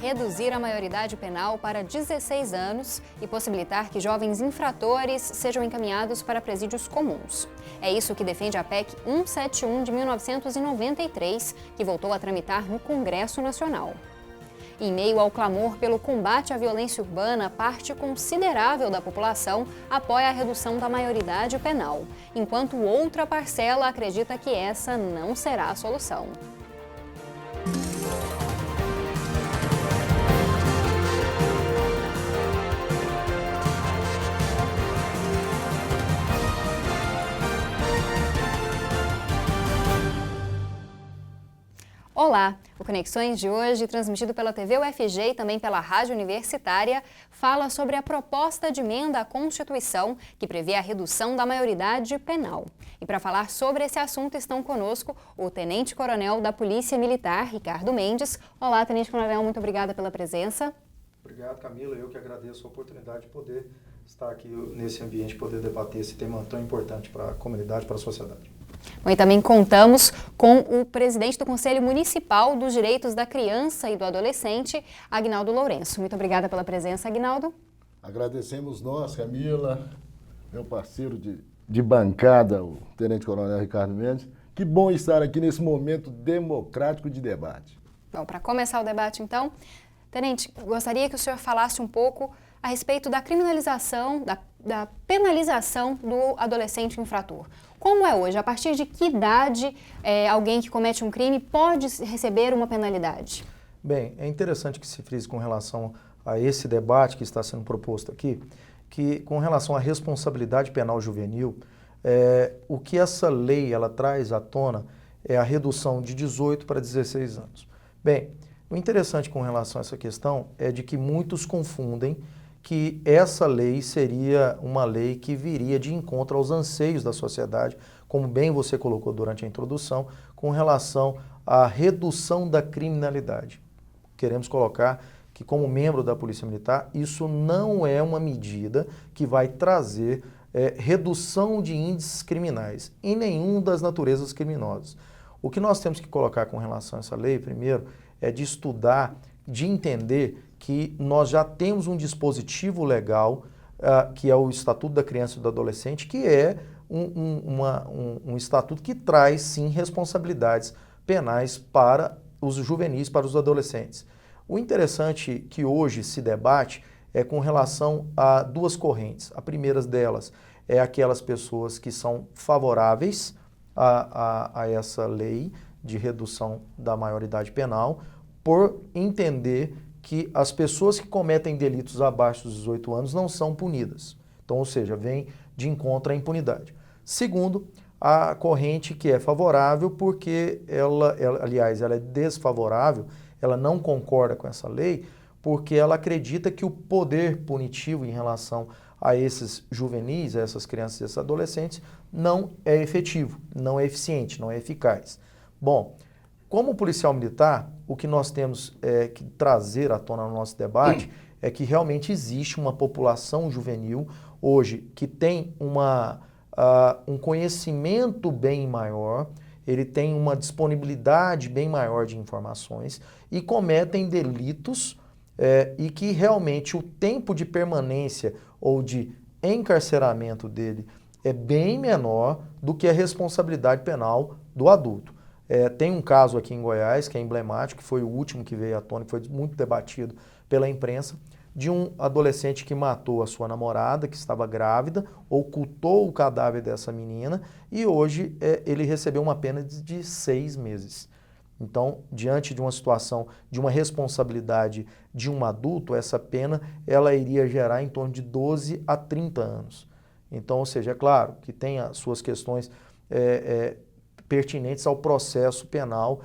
reduzir a maioridade penal para 16 anos e possibilitar que jovens infratores sejam encaminhados para presídios comuns. É isso que defende a PEC 171 de 1993, que voltou a tramitar no Congresso Nacional. Em meio ao clamor pelo combate à violência urbana, parte considerável da população apoia a redução da maioridade penal, enquanto outra parcela acredita que essa não será a solução. Olá! O Conexões de hoje, transmitido pela TV UFG e também pela Rádio Universitária, fala sobre a proposta de emenda à Constituição que prevê a redução da maioridade penal. E para falar sobre esse assunto estão conosco o Tenente Coronel da Polícia Militar, Ricardo Mendes. Olá, Tenente Coronel, muito obrigada pela presença. Obrigado, Camila. Eu que agradeço a oportunidade de poder estar aqui nesse ambiente, poder debater esse tema tão importante para a comunidade, para a sociedade. Bom, e também contamos com o presidente do Conselho Municipal dos Direitos da Criança e do Adolescente, Aguinaldo Lourenço. Muito obrigada pela presença, Aguinaldo. Agradecemos nós, Camila, meu parceiro de bancada, o Tenente Coronel Ricardo Mendes. Que bom estar aqui nesse momento democrático de debate. Bom, para começar o debate, então, Tenente, gostaria que o senhor falasse um pouco a respeito da criminalização, da penalização do adolescente infrator. Como é hoje? A partir de que idade alguém que comete um crime pode receber uma penalidade? Bem, é interessante que se frise com relação a esse debate que está sendo proposto aqui, que com relação à responsabilidade penal juvenil, o que essa lei ela traz à tona é a redução de 18 para 16 anos. Bem, o interessante com relação a essa questão é de que muitos confundem que essa lei seria uma lei que viria de encontro aos anseios da sociedade, como bem você colocou durante a introdução, com relação à redução da criminalidade. Queremos colocar que, como membro da Polícia Militar, isso não é uma medida que vai trazer redução de índices criminais em nenhuma das naturezas criminosas. O que nós temos que colocar com relação a essa lei, primeiro, é de estudar, de entender que nós já temos um dispositivo legal, que é o Estatuto da Criança e do Adolescente, que é um estatuto que traz, sim, responsabilidades penais para os juvenis, para os adolescentes. O interessante que hoje se debate é com relação a duas correntes. A primeira delas é aquelas pessoas que são favoráveis a essa lei de redução da maioridade penal, por entender que as pessoas que cometem delitos abaixo dos 18 anos não são punidas. Então, ou seja, vem de encontro à impunidade. Segundo, a corrente que é favorável porque ela é desfavorável, ela não concorda com essa lei, porque ela acredita que o poder punitivo em relação a esses juvenis, a essas crianças e esses adolescentes, não é efetivo, não é eficiente, não é eficaz. Bom, como policial militar, o que nós temos que trazer à tona no nosso debate é que realmente existe uma população juvenil hoje que tem um conhecimento bem maior, ele tem uma disponibilidade bem maior de informações e cometem delitos e que realmente o tempo de permanência ou de encarceramento dele é bem menor do que a responsabilidade penal do adulto. Tem um caso aqui em Goiás que é emblemático, que foi o último que veio à tona, que foi muito debatido pela imprensa, de um adolescente que matou a sua namorada, que estava grávida, ocultou o cadáver dessa menina e hoje ele recebeu uma pena de 6 meses. Então, diante de uma situação, de uma responsabilidade de um adulto, essa pena ela iria gerar em torno de 12 a 30 anos. Então, ou seja, é claro que tem as suas questões pertinentes ao processo penal,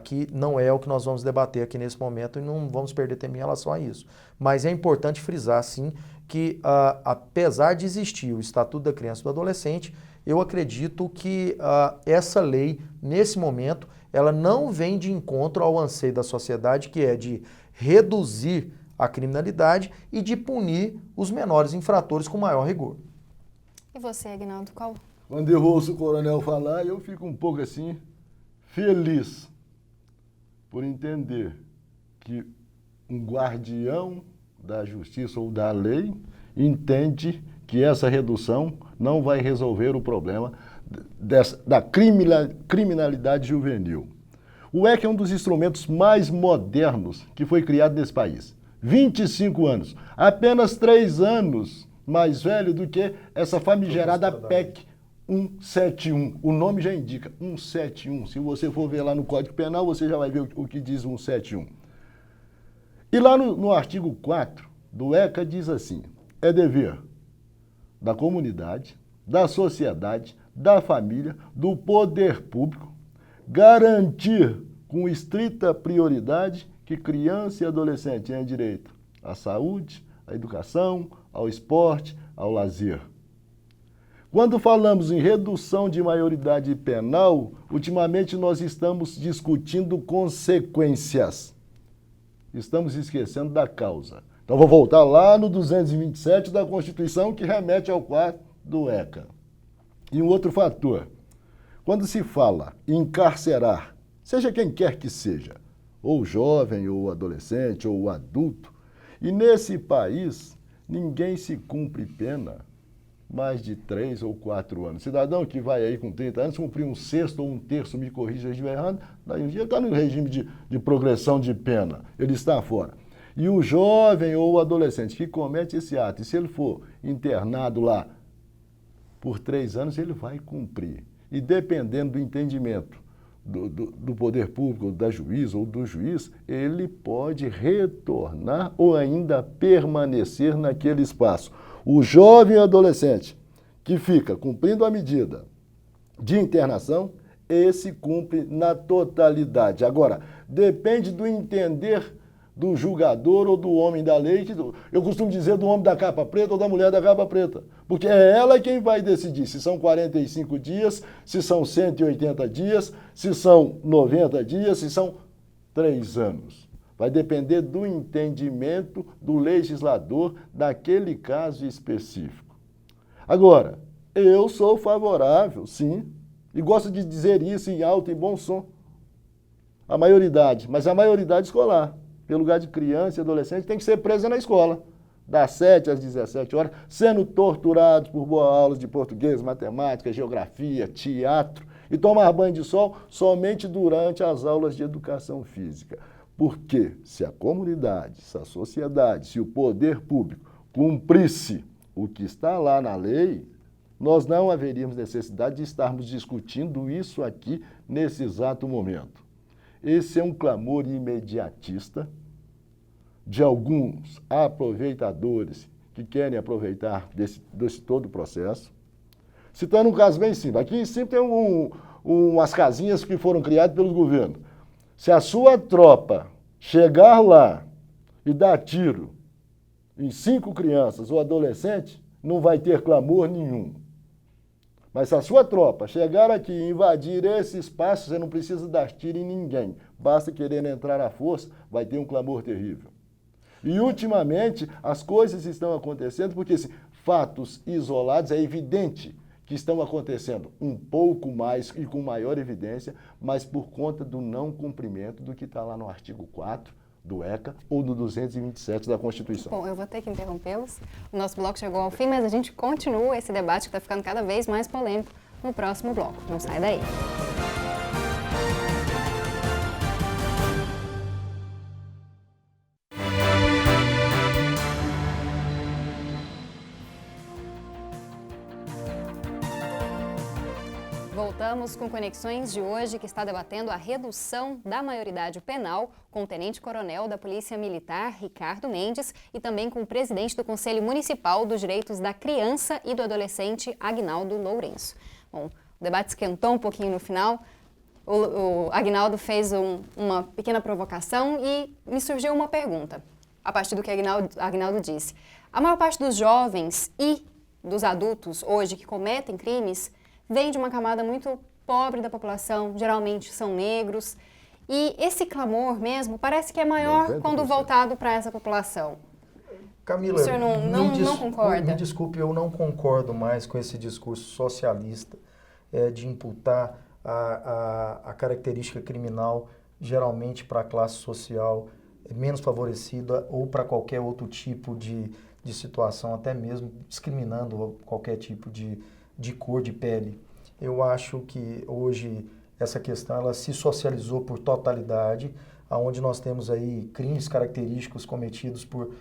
que não é o que nós vamos debater aqui nesse momento e não vamos perder tempo em relação a isso. Mas é importante frisar, sim, que apesar de existir o Estatuto da Criança e do Adolescente, eu acredito que essa lei, nesse momento, ela não vem de encontro ao anseio da sociedade, que é de reduzir a criminalidade e de punir os menores infratores com maior rigor. E você, Aguinaldo, qual? Quando eu ouço o coronel falar, eu fico um pouco assim, feliz por entender que um guardião da justiça ou da lei entende que essa redução não vai resolver o problema da criminalidade juvenil. O ECA é um dos instrumentos mais modernos que foi criado nesse país. 25 anos, apenas 3 anos mais velho do que essa famigerada PEC 171. O nome já indica, 171. Se você for ver lá no Código Penal, você já vai ver o que diz 171. E lá no artigo 4 do ECA diz assim: é dever da comunidade, da sociedade, da família, do poder público, garantir com estrita prioridade que criança e adolescente tenham direito à saúde, à educação, ao esporte, ao lazer. Quando falamos em redução de maioridade penal, ultimamente nós estamos discutindo consequências. Estamos esquecendo da causa. Então vou voltar lá no 227 da Constituição, que remete ao 4 do ECA. E um outro fator, quando se fala em encarcerar, seja quem quer que seja, ou jovem, ou adolescente, ou adulto, e nesse país ninguém se cumpre pena mais de 3 ou 4 anos. Cidadão que vai aí com 30 anos cumprir um sexto ou um terço, me corrija se eu estiver errado, daí um dia está no regime de progressão de pena, ele está fora. E o jovem ou o adolescente que comete esse ato, e se ele for internado lá por 3 anos, ele vai cumprir. E dependendo do entendimento do poder público, da juíza ou do juiz, ele pode retornar ou ainda permanecer naquele espaço. O jovem e adolescente que fica cumprindo a medida de internação, esse cumpre na totalidade. Agora, depende do entender do julgador ou do homem da lei, eu costumo dizer do homem da capa preta ou da mulher da capa preta, porque é ela quem vai decidir se são 45 dias, se são 180 dias, se são 90 dias, se são 3 anos. Vai depender do entendimento do legislador daquele caso específico. Agora, eu sou favorável, sim, e gosto de dizer isso em alto e bom som, a maioridade, mas a maioridade escolar, pelo lugar de criança e adolescente, tem que ser presa na escola, das 7 às 17 horas, sendo torturados por boas aulas de português, matemática, geografia, teatro, e tomar banho de sol somente durante as aulas de educação física. Porque se a comunidade, se a sociedade, se o poder público cumprisse o que está lá na lei, nós não haveríamos necessidade de estarmos discutindo isso aqui nesse exato momento. Esse é um clamor imediatista de alguns aproveitadores que querem aproveitar desse todo o processo. Citando um caso bem simples. Aqui em cima tem umas casinhas que foram criadas pelo governo. Se a sua tropa chegar lá e dar tiro em 5 crianças ou adolescentes, não vai ter clamor nenhum. Mas se a sua tropa chegar aqui e invadir esse espaço, você não precisa dar tiro em ninguém. Basta querer entrar à força, vai ter um clamor terrível. E, ultimamente, as coisas estão acontecendo porque, assim, fatos isolados, é evidente que estão acontecendo um pouco mais e com maior evidência, mas por conta do não cumprimento do que está lá no artigo 4 do ECA ou do 227 da Constituição. Bom, eu vou ter que interrompê-los. O nosso bloco chegou ao fim, mas a gente continua esse debate que está ficando cada vez mais polêmico no próximo bloco. Não sai daí. Voltamos com Conexões de hoje, que está debatendo a redução da maioridade penal com o tenente-coronel da Polícia Militar, Ricardo Mendes, e também com o presidente do Conselho Municipal dos Direitos da Criança e do Adolescente, Agnaldo Lourenço. Bom, o debate esquentou um pouquinho no final. O Agnaldo fez uma pequena provocação e me surgiu uma pergunta, a partir do que Agnaldo disse. A maior parte dos jovens e dos adultos hoje que cometem crimes vem de uma camada muito pobre da população, geralmente são negros, e esse clamor mesmo parece que é maior 90%. Quando voltado para essa população. Camila, o senhor não concorda? Me desculpe, eu não concordo mais com esse discurso socialista de imputar a característica criminal geralmente para a classe social menos favorecida ou para qualquer outro tipo de situação, até mesmo discriminando qualquer tipo de cor de pele. Eu acho que hoje essa questão ela se socializou por totalidade, onde nós temos aí crimes característicos cometidos por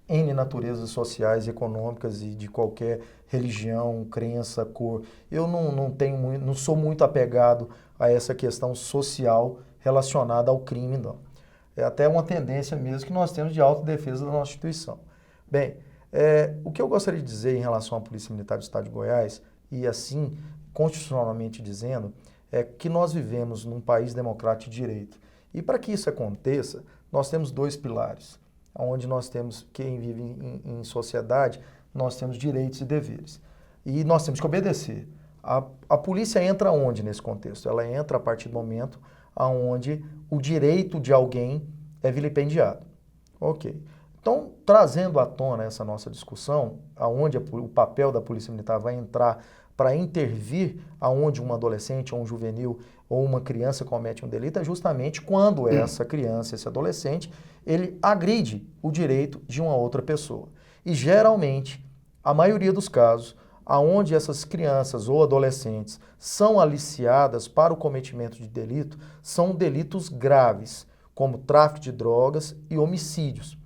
N naturezas sociais, econômicas e de qualquer religião, crença, cor. Eu não sou muito apegado a essa questão social relacionada ao crime, não. É até uma tendência mesmo que nós temos de autodefesa da nossa instituição. Bem, o que eu gostaria de dizer em relação à Polícia Militar do Estado de Goiás, e assim, constitucionalmente dizendo, é que nós vivemos num país democrático de direito. E para que isso aconteça, nós temos dois pilares, onde nós temos, quem vive em sociedade, nós temos direitos e deveres. E nós temos que obedecer. A polícia entra onde nesse contexto? Ela entra a partir do momento onde o direito de alguém é vilipendiado. Ok. Então, trazendo à tona essa nossa discussão, aonde o papel da Polícia Militar vai entrar para intervir aonde um adolescente ou um juvenil ou uma criança comete um delito, é justamente quando essa criança, esse adolescente, ele agride o direito de uma outra pessoa. E geralmente, a maioria dos casos, aonde essas crianças ou adolescentes são aliciadas para o cometimento de delito, são delitos graves, como tráfico de drogas e homicídios,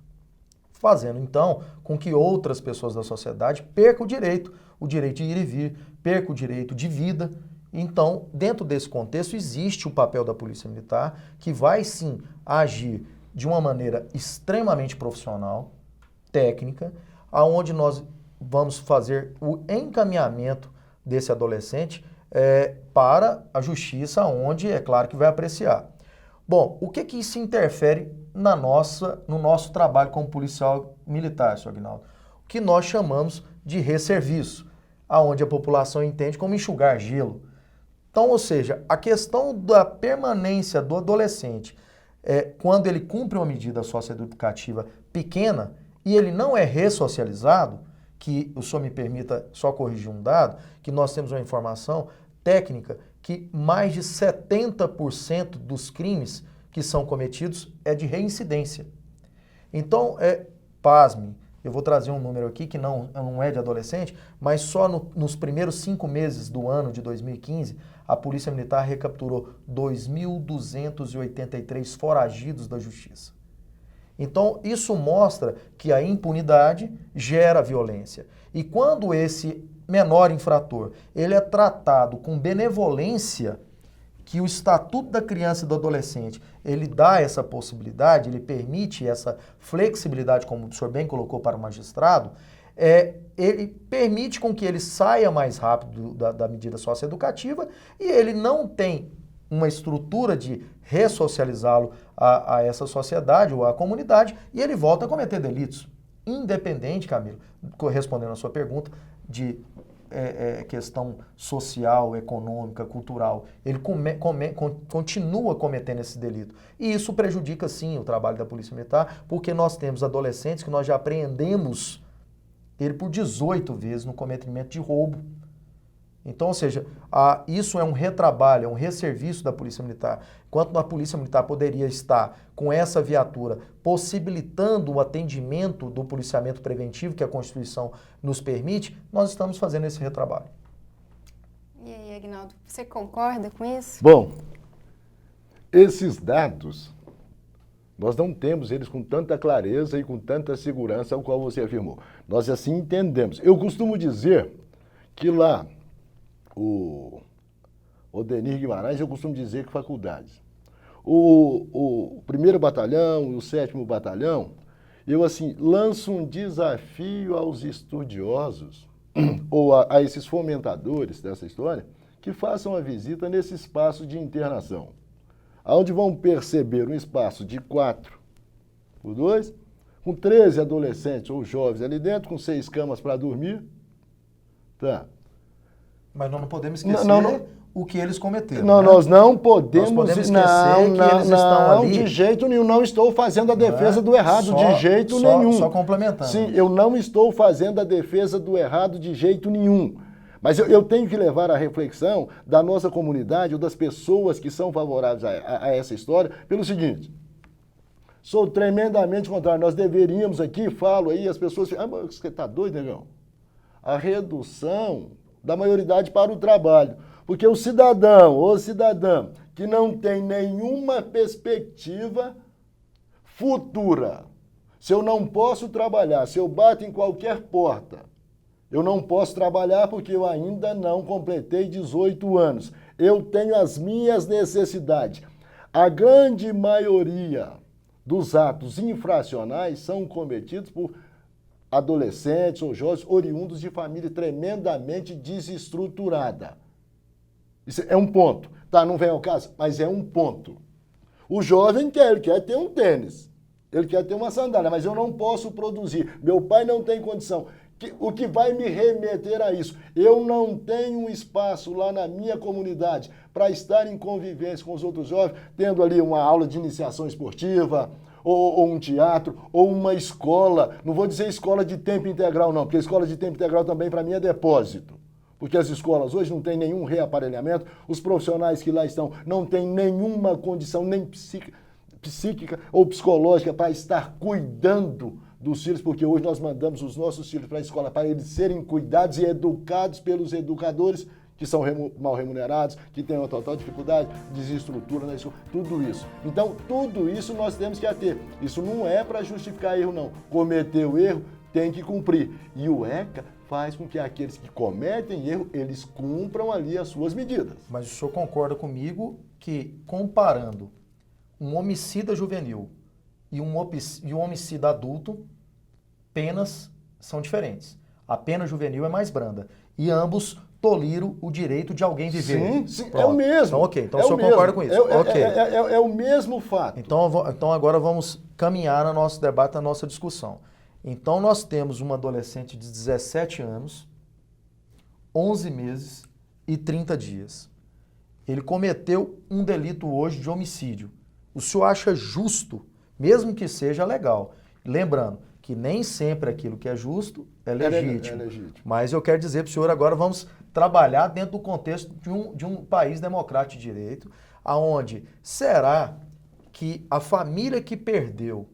fazendo então com que outras pessoas da sociedade percam o direito de ir e vir, percam o direito de vida. Então, dentro desse contexto, existe o papel da Polícia Militar, que vai sim agir de uma maneira extremamente profissional, técnica, aonde nós vamos fazer o encaminhamento desse adolescente para a justiça, onde é claro que vai apreciar. Bom, o que isso interfere no nosso trabalho como policial militar, senhor Aguinaldo? O que nós chamamos de resserviço, aonde a população entende como enxugar gelo. Então, ou seja, a questão da permanência do adolescente, quando ele cumpre uma medida socioeducativa pequena e ele não é ressocializado, que o senhor me permita só corrigir um dado, que nós temos uma informação técnica que mais de 70% dos crimes que são cometidos é de reincidência. Então, pasme, eu vou trazer um número aqui que não é de adolescente, mas só nos primeiros 5 meses do ano de 2015, a Polícia Militar recapturou 2.283 foragidos da justiça. Então, isso mostra que a impunidade gera violência. E quando esse menor infrator ele é tratado com benevolência, que o Estatuto da Criança e do Adolescente ele dá essa possibilidade, ele permite essa flexibilidade, como o senhor bem colocou para o magistrado, ele permite com que ele saia mais rápido da medida socioeducativa e ele não tem uma estrutura de ressocializá-lo a essa sociedade ou à comunidade e ele volta a cometer delitos. Independente, Camilo, correspondendo à sua pergunta, de questão social, econômica, cultural, ele continua cometendo esse delito. E isso prejudica, sim, o trabalho da Polícia Militar, porque nós temos adolescentes que nós já apreendemos ele por 18 vezes no cometimento de roubo. Então, ou seja, isso é um retrabalho, é um resserviço da Polícia Militar. Enquanto a Polícia Militar poderia estar com essa viatura possibilitando o atendimento do policiamento preventivo que a Constituição nos permite, nós estamos fazendo esse retrabalho. E aí, Aguinaldo, você concorda com isso? Bom, esses dados, nós não temos eles com tanta clareza e com tanta segurança, ao qual você afirmou. Nós assim entendemos. Eu costumo dizer que lá, o Odenir Guimarães, eu costumo dizer que faculdades. O 1º Batalhão e o 7º Batalhão, eu assim, lanço um desafio aos estudiosos, ou a esses fomentadores dessa história, que façam a visita nesse espaço de internação, onde vão perceber um espaço de 4 por 2, com 13 adolescentes ou jovens ali dentro, com 6 camas para dormir, tá? Mas nós não podemos esquecer o que eles cometeram. Não, né? Nós não podemos esquecer que eles estão ali. De jeito nenhum. Não estou fazendo a defesa do errado de jeito nenhum. Só complementando. Sim, eu não estou fazendo a defesa do errado de jeito nenhum. Mas eu tenho que levar a reflexão da nossa comunidade ou das pessoas que são favoráveis a essa história pelo seguinte. Sou tremendamente contrário. Nós deveríamos aqui, falo aí, as pessoas ficam, mas você está doido, negão? A redução da maioridade para o trabalho. Porque o cidadão ou cidadã que não tem nenhuma perspectiva futura, se eu não posso trabalhar, se eu bato em qualquer porta, eu não posso trabalhar porque eu ainda não completei 18 anos. Eu tenho as minhas necessidades. A grande maioria dos atos infracionais são cometidos por adolescentes ou jovens oriundos de família tremendamente desestruturada. Isso é um ponto. Tá, não vem ao caso, mas é um ponto. O jovem ele quer ter um tênis, ele quer ter uma sandália, mas eu não posso produzir. Meu pai não tem condição. O que vai me remeter a isso? Eu não tenho um espaço lá na minha comunidade para estar em convivência com os outros jovens, tendo ali uma aula de iniciação esportiva, ou um teatro, ou uma escola. Não vou dizer escola de tempo integral, não, porque escola de tempo integral também para mim é depósito. Porque as escolas hoje não têm nenhum reaparelhamento, os profissionais que lá estão não têm nenhuma condição, nem psíquica ou psicológica para estar cuidando dos filhos, porque hoje nós mandamos os nossos filhos para a escola para eles serem cuidados e educados pelos educadores que são mal remunerados, que têm uma total dificuldade, desestrutura na escola, tudo isso. Então, tudo isso nós temos que ter. Isso não é para justificar erro, não. Cometeu erro, tem que cumprir. E o ECA faz com que aqueles que cometem erro, eles cumpram ali as suas medidas. Mas o senhor concorda comigo que, comparando um homicida juvenil e um homicida adulto, penas são diferentes. A pena juvenil é mais branda. E ambos toleram o direito de alguém viver. Sim, é o mesmo. Então, ok. Então, o senhor concorda com isso? É o mesmo fato. Então, agora vamos caminhar no nosso debate, na nossa discussão. Então, nós temos uma adolescente de 17 anos, 11 meses e 30 dias. Ele cometeu um delito hoje de homicídio. O senhor acha justo, mesmo que seja legal? Lembrando que nem sempre aquilo que é justo é legítimo. É legítimo. Mas eu quero dizer para o senhor, agora vamos trabalhar dentro do contexto de um país democrático de direito, aonde será que a família que perdeu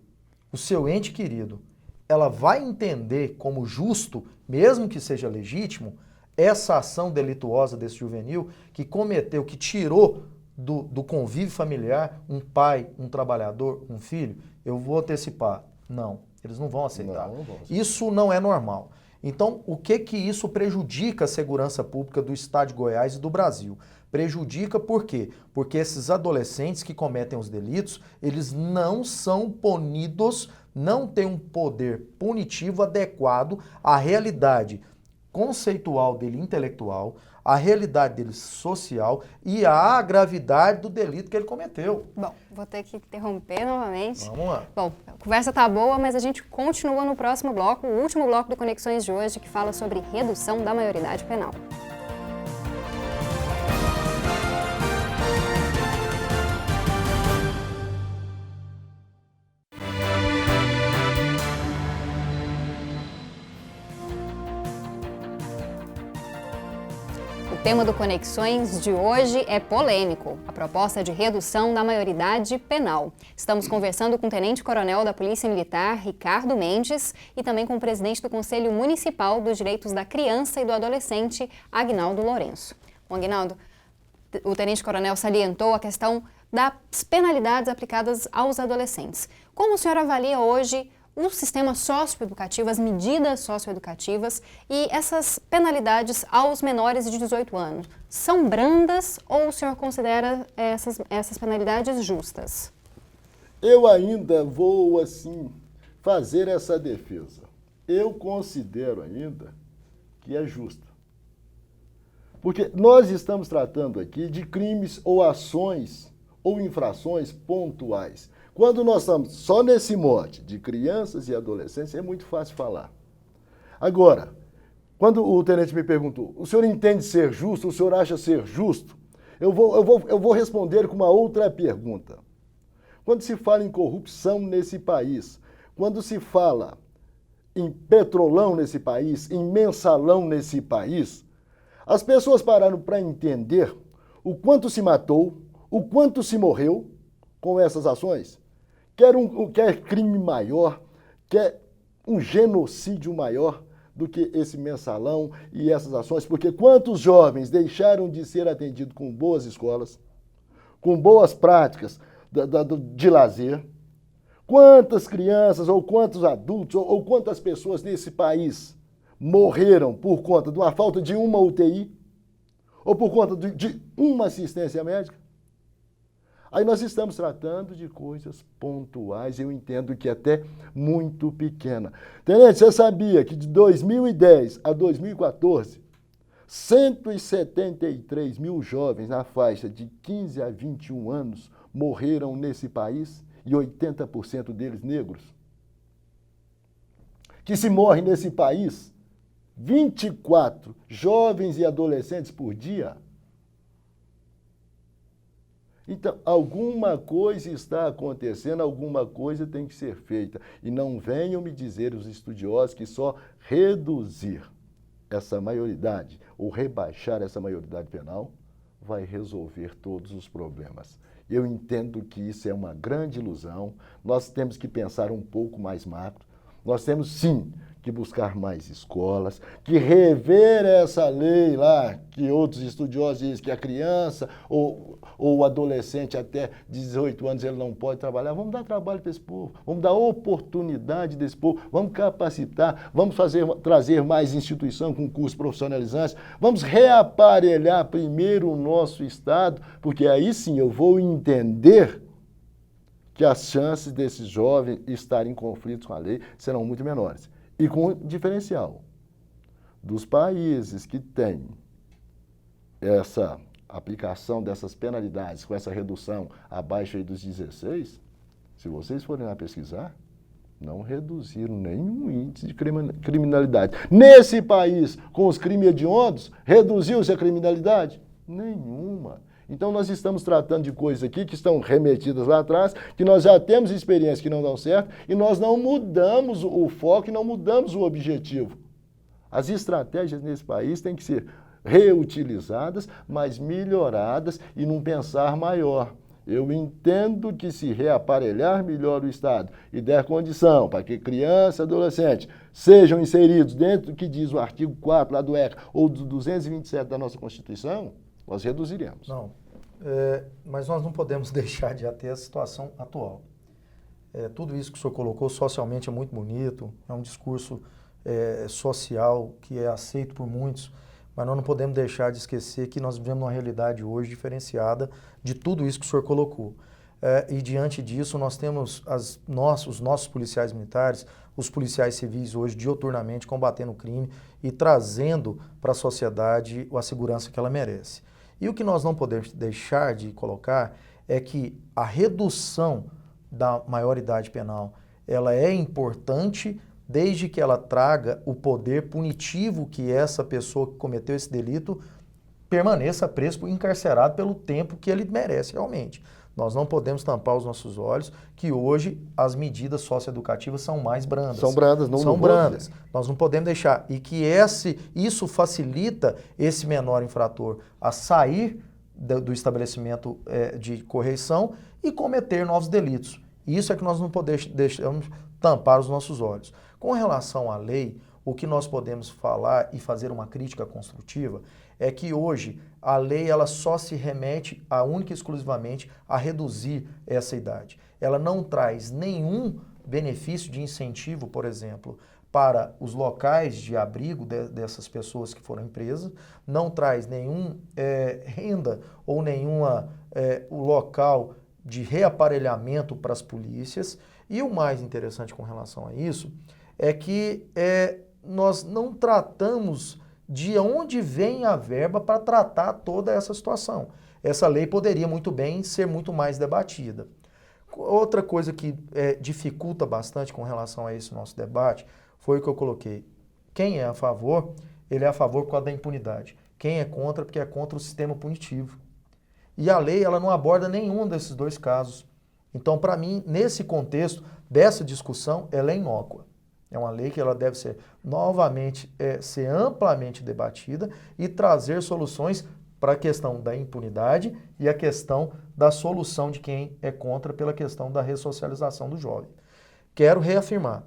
o seu ente querido, ela vai entender como justo, mesmo que seja legítimo, essa ação delituosa desse juvenil que cometeu, que tirou do convívio familiar um pai, um trabalhador, um filho? Eu vou antecipar. Não, eles não vão aceitar. Não vão aceitar. Isso não é normal. Então, o que isso prejudica a segurança pública do estado de Goiás e do Brasil? Prejudica por quê? Porque esses adolescentes que cometem os delitos, eles não são punidos, não têm um poder punitivo adequado à realidade conceitual dele, intelectual, a realidade dele social e a gravidade do delito que ele cometeu. Bom, vou ter que interromper novamente. Vamos lá. Bom, a conversa tá boa, mas a gente continua no próximo bloco, o último bloco do Conexões de hoje, que fala sobre redução da maioridade penal. O tema do Conexões de hoje é polêmico, a proposta de redução da maioridade penal. Estamos conversando com o Tenente-Coronel da Polícia Militar, Ricardo Mendes, e também com o presidente do Conselho Municipal dos Direitos da Criança e do Adolescente, Agnaldo Lourenço. Bom, Agnaldo, o Tenente-Coronel salientou a questão das penalidades aplicadas aos adolescentes. Como o senhor avalia hoje o sistema socioeducativo, as medidas socioeducativas e essas penalidades aos menores de 18 anos? São brandas ou o senhor considera essas penalidades justas? Eu ainda vou, assim, fazer essa defesa. Eu considero ainda que é justa. Porque nós estamos tratando aqui de crimes ou ações ou infrações pontuais. Quando nós estamos só nesse mote de crianças e adolescentes, é muito fácil falar. Agora, quando o tenente me perguntou, o senhor entende ser justo, o senhor acha ser justo? Eu vou responder com uma outra pergunta. Quando se fala em corrupção nesse país, quando se fala em petrolão nesse país, em mensalão nesse país, as pessoas pararam para entender o quanto se matou, o quanto se morreu com essas ações. quer crime maior, quer um genocídio maior do que esse mensalão e essas ações, porque quantos jovens deixaram de ser atendidos com boas escolas, com boas práticas de lazer, quantas crianças ou quantos adultos ou quantas pessoas nesse país morreram por conta de uma falta de uma UTI ou por conta de uma assistência médica? Aí nós estamos tratando de coisas pontuais, eu entendo que até muito pequena. Tenente, você sabia que de 2010 a 2014, 173 mil jovens na faixa de 15 a 21 anos morreram nesse país e 80% deles negros? Que se morre nesse país 24 jovens e adolescentes por dia? Então, alguma coisa está acontecendo, alguma coisa tem que ser feita. E não venham me dizer os estudiosos que só reduzir essa maioridade ou rebaixar essa maioridade penal vai resolver todos os problemas. Eu entendo que isso é uma grande ilusão, nós temos que pensar um pouco mais macro, nós temos sim que buscar mais escolas, que rever essa lei lá, que outros estudiosos dizem que a criança ou o adolescente até 18 anos ele não pode trabalhar. Vamos dar trabalho para esse povo, vamos dar oportunidade desse povo, vamos capacitar, vamos trazer mais instituição com cursos profissionalizantes, vamos reaparelhar primeiro o nosso Estado, porque aí sim eu vou entender que as chances desses jovens estarem em conflito com a lei serão muito menores. E com o diferencial dos países que têm essa aplicação dessas penalidades, com essa redução abaixo aí dos 16, se vocês forem lá pesquisar, não reduziram nenhum índice de criminalidade. Nesse país, com os crimes hediondos, reduziu-se a criminalidade? Nenhuma. Então, nós estamos tratando de coisas aqui que estão remetidas lá atrás, que nós já temos experiências que não dão certo, e nós não mudamos o foco e não mudamos o objetivo. As estratégias nesse país têm que ser reutilizadas, mas melhoradas e num pensar maior. Eu entendo que se reaparelhar melhor o Estado e der condição para que criança e adolescente sejam inseridos dentro do que diz o artigo 4 lá do ECA ou do 227 da nossa Constituição, nós reduziremos. Não, mas nós não podemos deixar de ater a situação atual. Tudo isso que o senhor colocou socialmente é muito bonito, é um discurso social que é aceito por muitos, mas nós não podemos deixar de esquecer que nós vivemos uma realidade hoje diferenciada de tudo isso que o senhor colocou. E diante disso nós temos os nossos policiais militares, os policiais civis hoje diuturnamente combatendo o crime e trazendo para a sociedade a segurança que ela merece. E o que nós não podemos deixar de colocar é que a redução da maioridade penal, ela é importante desde que ela traga o poder punitivo que essa pessoa que cometeu esse delito permaneça preso, encarcerado pelo tempo que ele merece realmente. Nós não podemos tampar os nossos olhos que hoje as medidas socioeducativas são mais brandas. São brandas, não são brandas. Nós não podemos deixar. E que isso facilita esse menor infrator a sair do estabelecimento de correição e cometer novos delitos. Isso é que nós não podemos tampar os nossos olhos. Com relação à lei, o que nós podemos falar e fazer uma crítica construtiva é que hoje a lei ela só se remete única e exclusivamente a reduzir essa idade. Ela não traz nenhum benefício de incentivo, por exemplo, para os locais de abrigo dessas pessoas que foram presas, não traz nenhum renda ou nenhuma o local de reaparelhamento para as polícias. E o mais interessante com relação a isso é que nós não tratamos de onde vem a verba para tratar toda essa situação. Essa lei poderia muito bem ser muito mais debatida. Outra coisa que dificulta bastante com relação a esse nosso debate foi o que eu coloquei. Quem é a favor, ele é a favor por causa da impunidade. Quem é contra, porque é contra o sistema punitivo. E a lei ela não aborda nenhum desses dois casos. Então, para mim, nesse contexto dessa discussão, ela é inócua. É uma lei que ela deve ser novamente, ser amplamente debatida e trazer soluções para a questão da impunidade e a questão da solução de quem é contra pela questão da ressocialização do jovem. Quero reafirmar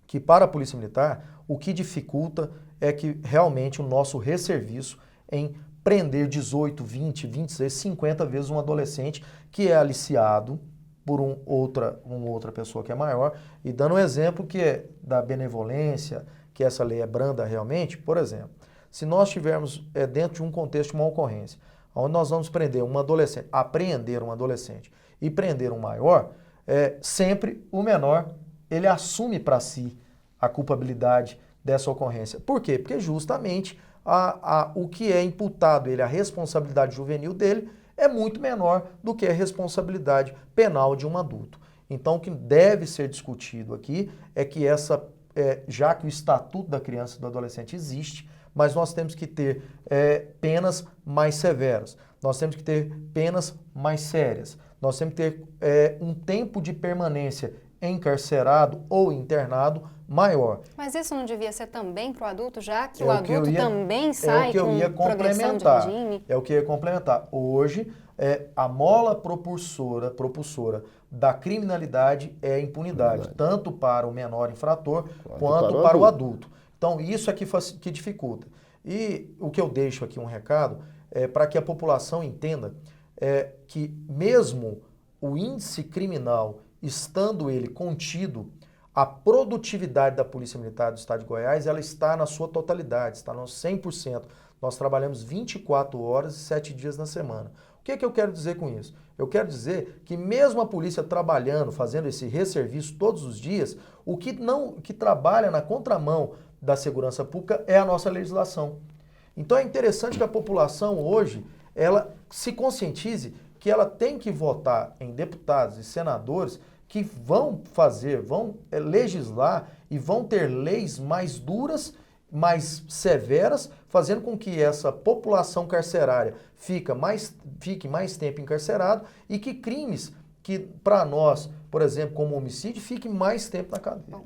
que para a Polícia Militar, o que dificulta é que realmente o nosso resserviço em prender 18, 20, 26, 50 vezes um adolescente que é aliciado por uma outra pessoa que é maior. E dando um exemplo que é da benevolência, que essa lei é branda realmente, por exemplo, se nós tivermos dentro de um contexto de uma ocorrência, onde nós vamos prender um adolescente, apreender um adolescente e prender um maior, sempre o menor, ele assume para si a culpabilidade dessa ocorrência. Por quê? Porque justamente o que é imputado ele, a responsabilidade juvenil dele, é muito menor do que a responsabilidade penal de um adulto. Então, o que deve ser discutido aqui é que já que o Estatuto da Criança e do Adolescente existe, mas nós temos que ter penas mais severas, nós temos que ter penas mais sérias, nós temos que ter um tempo de permanência encarcerado ou internado maior. Mas isso não devia ser também para o adulto, já que o adulto também sai com progressão de regime? É o que eu ia complementar. Hoje, a mola propulsora da criminalidade é a impunidade, tanto para o menor infrator quanto para o adulto. Então, isso é que dificulta. E o que eu deixo aqui um recado é para que a população entenda que mesmo o índice criminal, estando ele contido, a produtividade da Polícia Militar do Estado de Goiás, ela está na sua totalidade, está no 100%. Nós trabalhamos 24 horas e 7 dias na semana. O que eu quero dizer com isso? Eu quero dizer que mesmo a polícia trabalhando, fazendo esse resserviço todos os dias, o que trabalha na contramão da segurança pública é a nossa legislação. Então é interessante que a população hoje, ela se conscientize que ela tem que votar em deputados e senadores que vão legislar e vão ter leis mais duras, mais severas, fazendo com que essa população carcerária fique mais tempo encarcerado e que crimes que para nós, por exemplo, como homicídio, fiquem mais tempo na cadeia. Bom,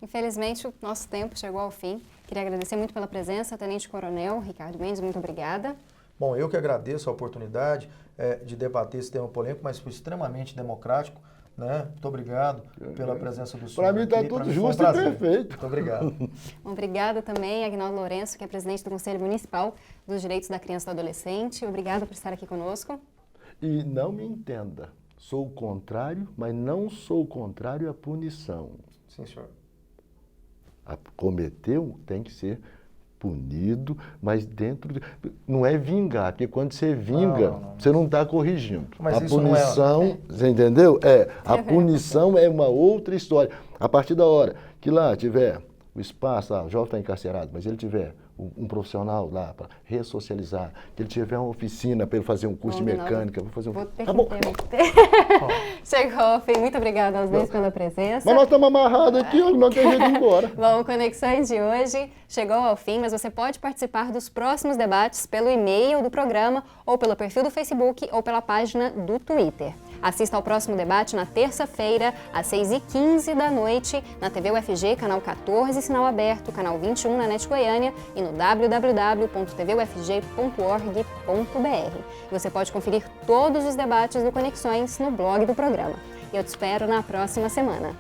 infelizmente o nosso tempo chegou ao fim. Queria agradecer muito pela presença, Tenente Coronel Ricardo Mendes, muito obrigada. Bom, eu que agradeço a oportunidade de debater esse tema polêmico, mas foi extremamente democrático. Né? Muito obrigado pela presença do senhor. Para mim está tudo justo e perfeito. Muito obrigado. Obrigada também a Aguinaldo Lourenço, que é presidente do Conselho Municipal dos Direitos da Criança e do Adolescente. Obrigada por estar aqui conosco. E não me entenda, sou contrário, mas não sou contrário à punição. Sim, senhor. Cometeu, tem que ser punido, mas não é vingar, porque quando você vinga, você não está corrigindo. Mas a punição, você entendeu? A punição é uma outra história. A partir da hora que lá tiver o espaço, o jovem está encarcerado, mas ele tiver um profissional lá para ressocializar, que ele tiver uma oficina para ele fazer um curso de mecânica, Vou ter Chegou ao fim. Muito obrigada aos dois pela presença. Mas nós estamos amarrados aqui, não tem jeito de ir embora. Bom, Conexões de hoje chegou ao fim, mas você pode participar dos próximos debates pelo e-mail do programa, ou pelo perfil do Facebook, ou pela página do Twitter. Assista ao próximo debate na terça-feira, às 6h15 da noite, na TV UFG, canal 14, sinal aberto, canal 21 na NET Goiânia e no www.tvufg.org.br. Você pode conferir todos os debates do Conexões no blog do programa. Eu te espero na próxima semana.